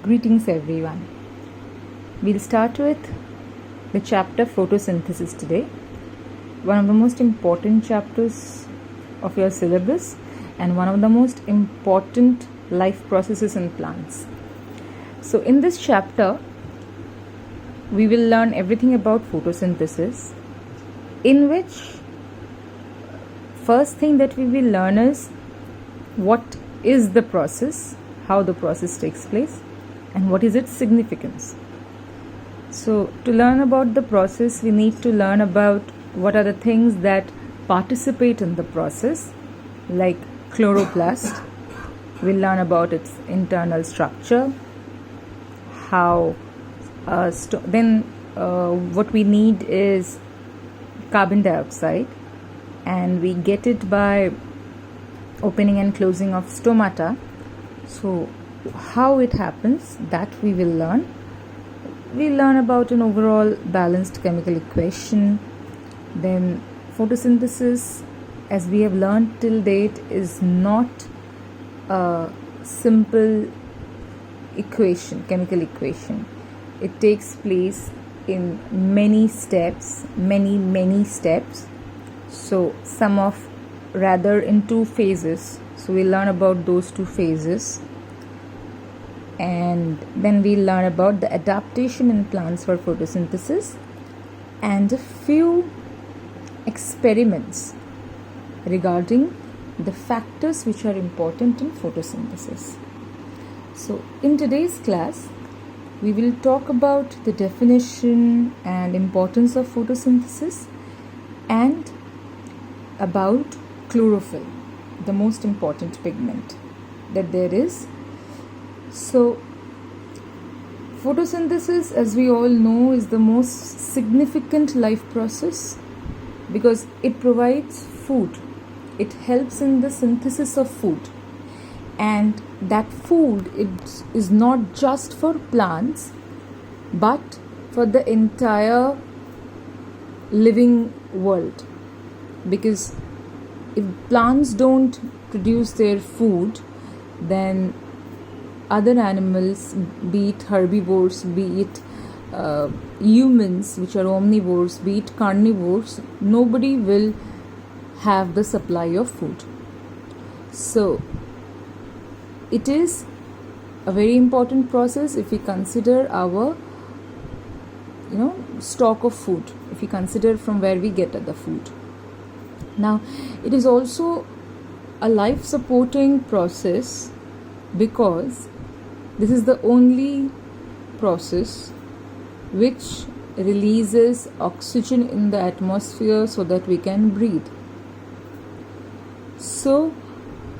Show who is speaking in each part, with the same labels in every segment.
Speaker 1: Greetings everyone. We'll start with the chapter photosynthesis today. One of the most important chapters of your syllabus and one of the most important life processes in plants. So in this chapter, we will learn everything about photosynthesis, in which first thing that we will learn is what is the process, how the process takes place, and what is its significance. So to learn about the process, we need to learn about what are the things that participate in the process, like chloroplast. We'll learn about its internal structure, how what we need is carbon dioxide, and we get it by opening and closing of stomata. So how it happens, that we will learn. We'll learn about an overall balanced chemical equation. Then photosynthesis, as we have learned till date, is not a simple equation, chemical equation. It takes place in many steps, many steps. So rather in two phases. So we'll learn about those two phases. And then we'll learn about the adaptation in plants for photosynthesis and a few experiments regarding the factors which are important in photosynthesis. So in today's class, we will talk about the definition and importance of photosynthesis and about chlorophyll, the most important pigment that there is. So photosynthesis, as we all know, is the most significant life process because it provides food. It helps in the synthesis of food, and that food is not just for plants but for the entire living world, because if plants don't produce their food, then other animals, be it herbivores, be it humans which are omnivores, be it carnivores, nobody will have the supply of food. So it is a very important process if we consider our stock of food, if we consider from where we get the food. Now it is also a life supporting process because this is the only process which releases oxygen in the atmosphere so that we can breathe. So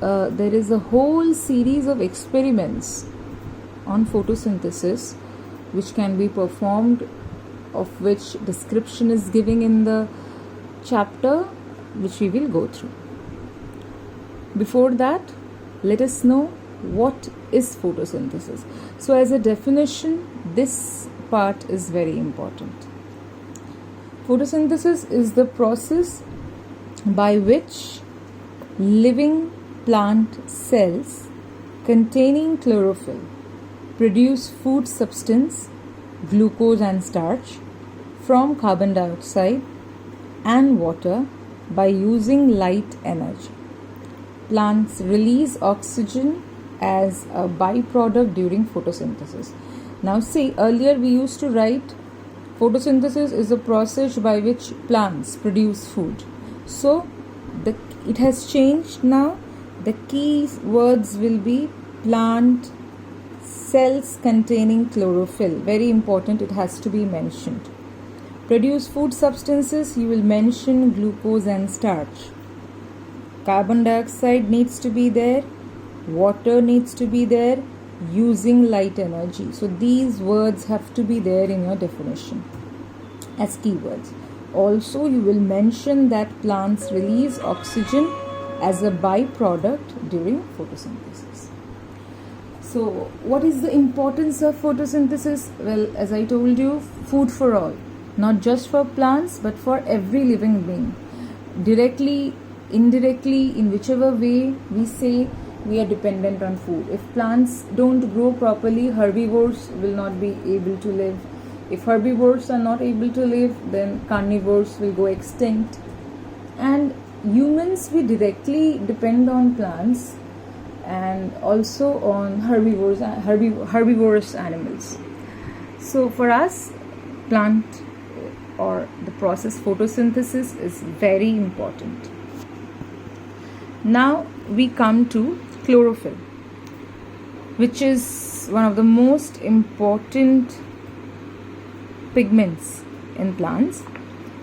Speaker 1: there is a whole series of experiments on photosynthesis which can be performed, of which description is given in the chapter which we will go through. Before that, let us know what is photosynthesis. So as a definition, this part is very important. Photosynthesis is the process by which living plant cells containing chlorophyll produce food substance, glucose and starch, from carbon dioxide and water by using light energy. Plants release oxygen as a byproduct during photosynthesis. Now see, earlier we used to write photosynthesis is a process by which plants produce food. So it has changed now. The key words will be plant cells containing chlorophyll. Very important, it has to be mentioned. Produce food substances, you will mention glucose and starch. Carbon dioxide needs to be there. Water needs to be there, using light energy. So these words have to be there in your definition as keywords. Also, you will mention that plants release oxygen as a byproduct during photosynthesis. So what is the importance of photosynthesis? Well, as I told you, food for all, not just for plants but for every living being. Directly, indirectly, in whichever way we say, we are dependent on food. If plants don't grow properly, herbivores will not be able to live. If herbivores are not able to live, then carnivores will go extinct. And humans, we directly depend on plants and also on herbivorous animals. So for us, plant or the process photosynthesis is very important. Now we come to chlorophyll, which is one of the most important pigments in plants.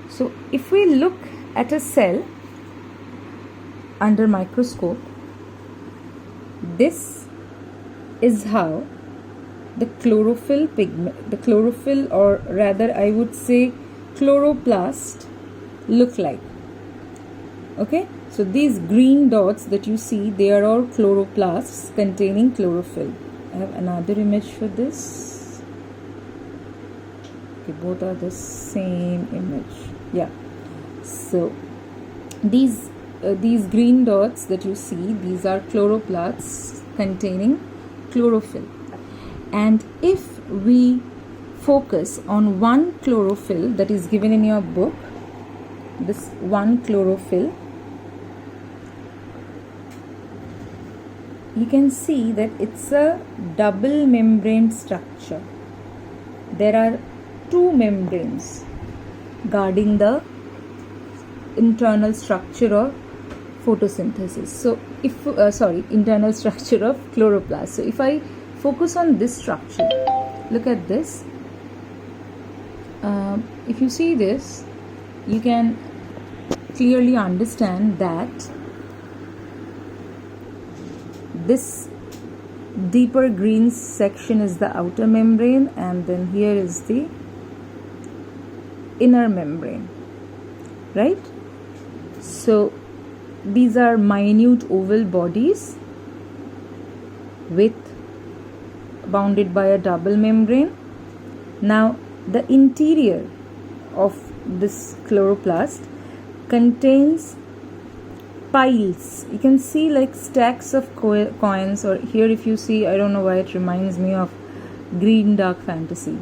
Speaker 1: So if we look at a cell under microscope, this is how the chlorophyll or rather I would say chloroplast look like. Okay, so these green dots that you see, they are all chloroplasts containing chlorophyll. I have another image for this. Okay, both are the same image. Yeah. So these green dots that you see, these are chloroplasts containing chlorophyll. And if we focus on one chlorophyll that is given in your book, this one chlorophyll, you can see that it's a double membrane structure. There are two membranes guarding the internal structure of photosynthesis. So if internal structure of chloroplast. So if I focus on this structure, look at this. If you see this, you can clearly understand that this deeper green section is the outer membrane, and then here is the inner membrane, right? So these are minute oval bodies bounded by a double membrane. Now the interior of this chloroplast contains piles. You can see like stacks of coins, or here if you see, I don't know why it reminds me of green dark fantasy,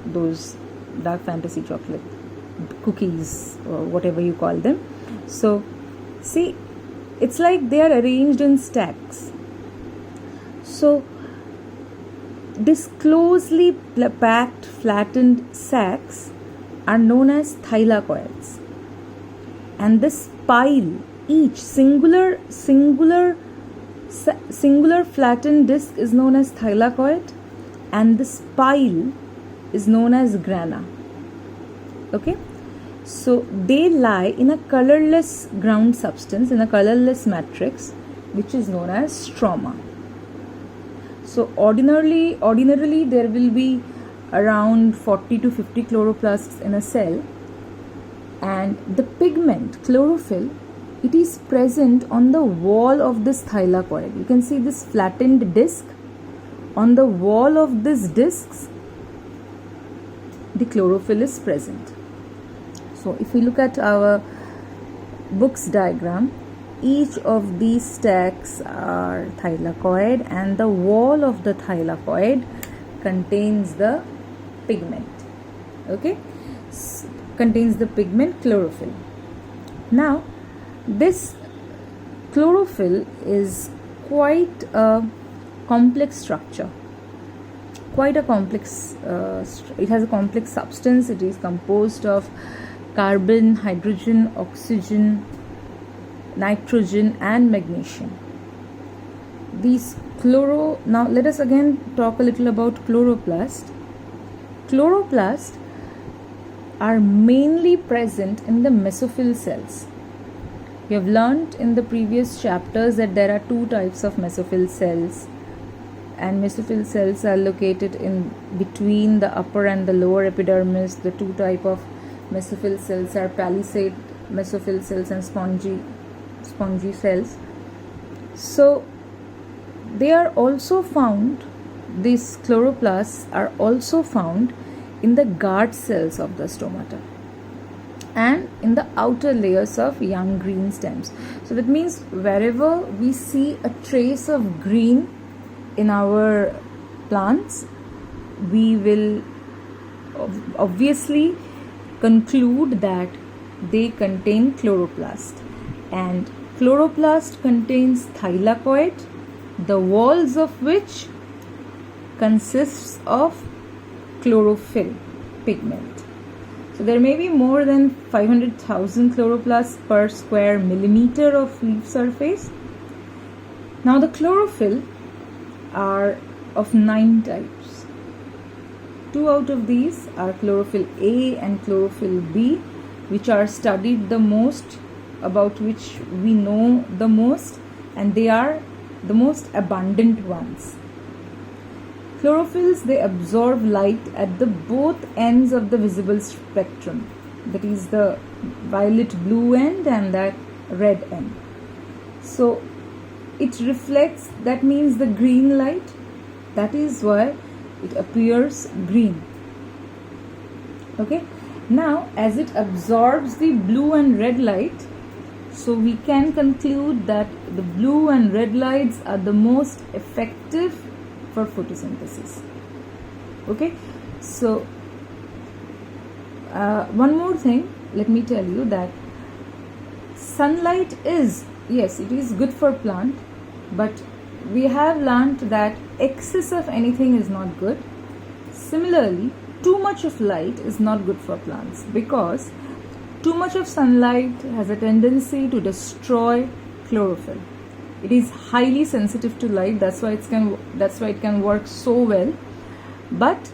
Speaker 1: those dark fantasy chocolate cookies or whatever you call them. So see, it's like they are arranged in stacks. So these closely packed flattened sacs are known as thylakoids, and this pile, each singular flattened disc is known as thylakoid, and this pile is known as grana. Okay, so they lie in a colorless ground substance, in a colorless matrix, which is known as stroma. So ordinarily there will be around 40 to 50 chloroplasts in a cell, and the pigment chlorophyll, it is present on the wall of this thylakoid. You can see this flattened disc. On the wall of this discs, the chlorophyll is present. So if we look at our book's diagram, each of these stacks are thylakoid, and the wall of the thylakoid contains the pigment. Okay, contains the pigment chlorophyll. Now this chlorophyll is quite a complex structure, it has a complex substance. It is composed of carbon, hydrogen, oxygen, nitrogen and magnesium. Now let us again talk a little about chloroplast. Chloroplasts are mainly present in the mesophyll cells. We have learnt in the previous chapters that there are two types of mesophyll cells, and mesophyll cells are located in between the upper and the lower epidermis. The two type of mesophyll cells are palisade mesophyll cells and spongy cells. So they are also found, these chloroplasts are also found in the guard cells of the stomata. and in the outer layers of young green stems. So that means wherever we see a trace of green in our plants, we will obviously conclude that they contain chloroplast, and chloroplast contains thylakoid, the walls of which consists of chlorophyll pigment. So there may be more than 500,000 chloroplasts per square millimeter of leaf surface. Now the chlorophyll are of 9 types. 2 out of these are chlorophyll A and chlorophyll B, which are studied the most, about which we know the most, and they are the most abundant ones. Chlorophylls, they absorb light at the both ends of the visible spectrum, that is the violet blue end and that red end. So it reflects, that means the green light, that is why it appears green. Okay, now as it absorbs the blue and red light, so we can conclude that the blue and red lights are the most effective for photosynthesis. Okay, so one more thing, let me tell you that sunlight is, yes, it is good for plant, but we have learnt that excess of anything is not good. Similarly, too much of light is not good for plants, because too much of sunlight has a tendency to destroy chlorophyll. It is highly sensitive to light, that's why it can work so well. But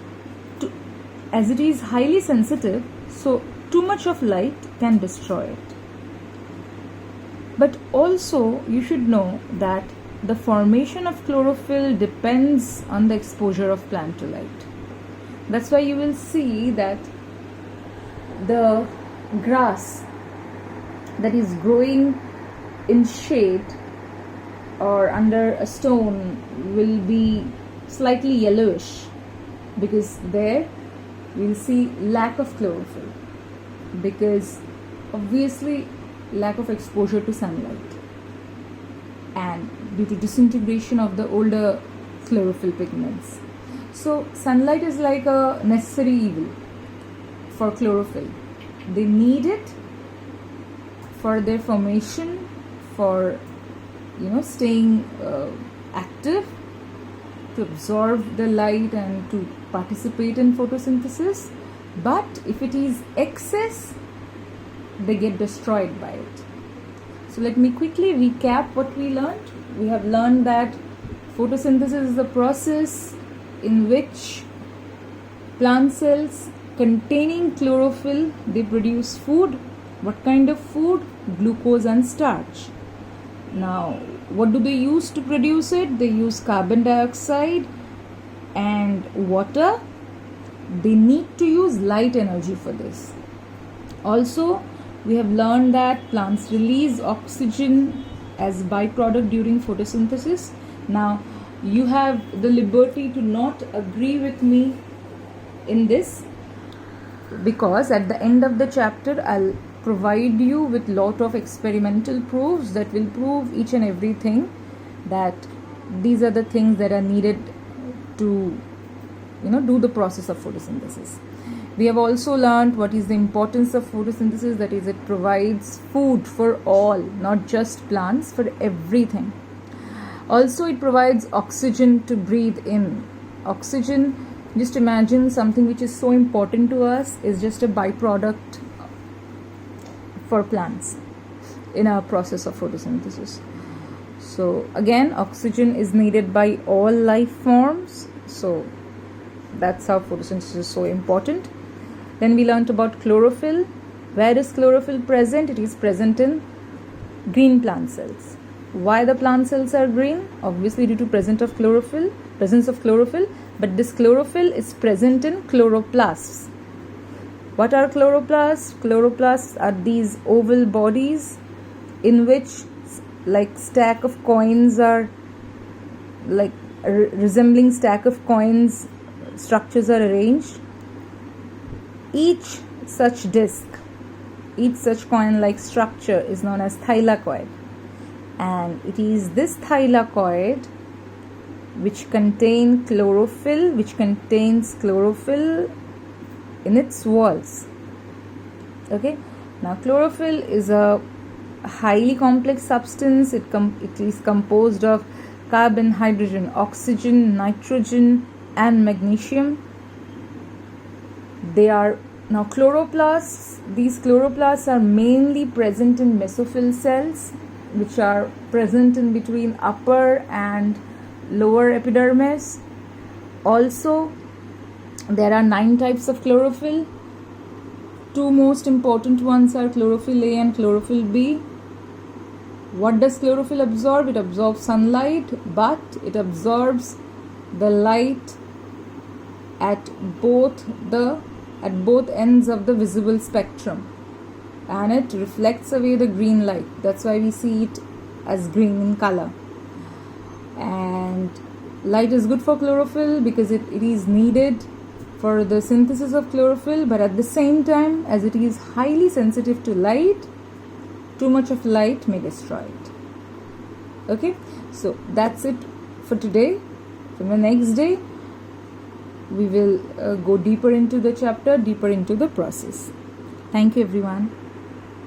Speaker 1: as it is highly sensitive, so too much of light can destroy it. But also you should know that the formation of chlorophyll depends on the exposure of plant to light. That's why you will see that the grass that is growing in shade or under a stone will be slightly yellowish, because there we will see lack of chlorophyll, because obviously lack of exposure to sunlight and due to disintegration of the older chlorophyll pigments. So sunlight is like a necessary evil for chlorophyll. They need it for their formation, for staying active, to absorb the light and to participate in photosynthesis. But if it is excess, they get destroyed by it. So let me quickly recap what we learned. We have learned that photosynthesis is the process in which plant cells containing chlorophyll, they produce food. What kind of food? Glucose and starch. Now, what do they use to produce it? They use carbon dioxide and water. They need to use light energy for this. Also, we have learned that plants release oxygen as byproduct during photosynthesis. Now, you have the liberty to not agree with me in this, because at the end of the chapter I'll provide you with lot of experimental proofs that will prove each and everything, that these are the things that are needed to do the process of photosynthesis. We have also learned what is the importance of photosynthesis, that is, it provides food for all, not just plants, for everything. Also, it provides oxygen to breathe in. Oxygen, just imagine something which is so important to us is just a byproduct for plants in our process of photosynthesis. So again, oxygen is needed by all life forms. So that's how photosynthesis is so important. Then we learnt about chlorophyll. Where is chlorophyll present? It is present in green plant cells. Why the plant cells are green? Obviously due to presence of chlorophyll, but this chlorophyll is present in chloroplasts. What are chloroplasts? Chloroplasts are these oval bodies in which like stack of coins are like resembling stack of coins, structures are arranged. Each such disc Each such coin-like structure is known as thylakoid, and it is this thylakoid which contains chlorophyll in its walls. Okay, now chlorophyll is a highly complex substance. It is composed of carbon, hydrogen, oxygen, nitrogen, and magnesium. They are now chloroplasts. These chloroplasts are mainly present in mesophyll cells, which are present in between upper and lower epidermis. Also, there are 9 types of chlorophyll. 2 most important ones are chlorophyll A and chlorophyll B. What does chlorophyll absorb? It absorbs sunlight, but it absorbs the light at both ends of the visible spectrum, and it reflects away the green light. That's why we see it as green in color. And light is good for chlorophyll because it is needed for the synthesis of chlorophyll, but at the same time, as it is highly sensitive to light, too much of light may destroy it. Okay, so that's it for today. From the next day, we will go deeper into the chapter, deeper into the process. Thank you, everyone.